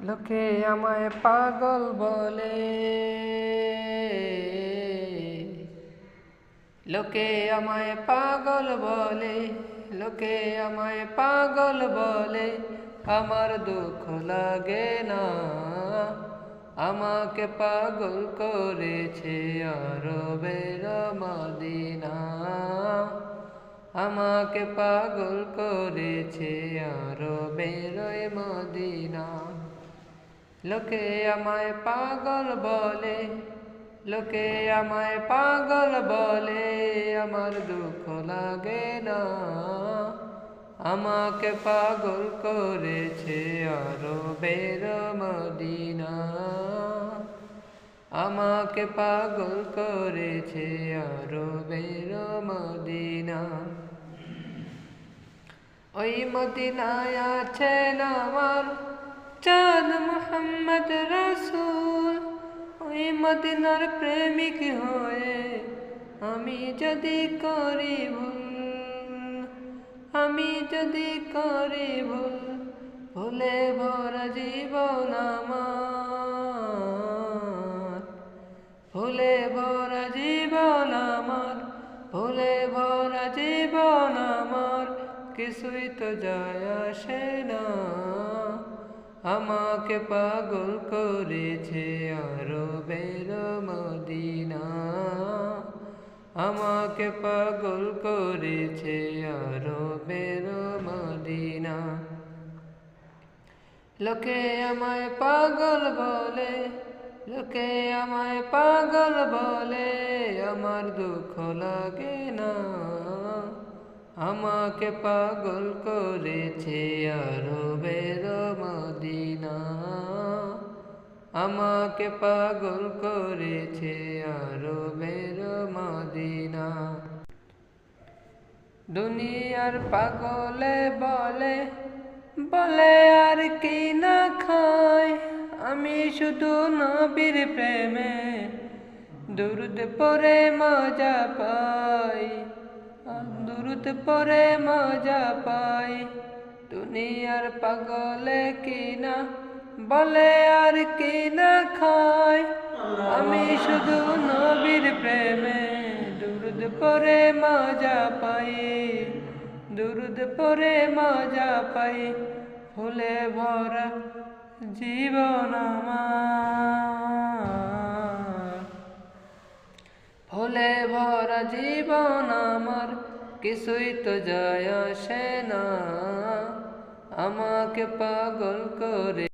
লোকে আমায় পাগল বলে, লোকে আমায় পাগল বলে, লোকে আমায় পাগল বলে, আমার দুঃখ লাগে না। আমাকে পাগল করেছে আরবের মদিনা, আমাকে পাগল করেছে আরবের মদিনা। লোকে আমায় পাগল বলে, লোকে আমায় পাগল বলে, আমার দুঃখ লাগে না। আমাকে পাগল করেছে আরবের মদিনা, আমাকে পাগল করেছে আরবের মদিনা। ওই মদিনায় আছেন আমার চাঁদ মুহাম্মদ রাসূল। ওই মদিনার প্রেমিক হয়ে আমি যদি করি ভুল, আমি যদি করি ভুল, ভুলে ভরা জীবন আমার, ভুলে ভরা জীবন আমার, ভুলে ভরা জীবন আমার, কিছুই তো যায় আসে না। আমাকে পাগল করেছে আরবের মদিনা, আমাকে পাগল করেছে আরবের মদিনা। লোকে আমায় পাগল বলে, লোকে আমায় পাগল বলে, আমার দুঃখ লাগে না। আমাকে পাগল করেছে আরবের মদিনা, আমাকে পাগল করেছে আরবের মদিনা। দুনিয়ার পাগলে বলে, বলে আর কি না খায়, আমি শুধু নবীর প্রেমে দুরুদ পড়ে মজা পাই, দুরুদ পড়ে মজা পাই। দুনিয়ার পাগলে কি না বলে আর কি না খায়, আমি শুধু নবীর প্রেমে দুরুদ পড়ে মজা পাই, দুরুদ পড়ে মজা পাই। ফুলে ভরা জীবন আমার, ফুলে ভরা জীবন আমার, কিছুই তো যায় আসে না। আমাকে পাগল করে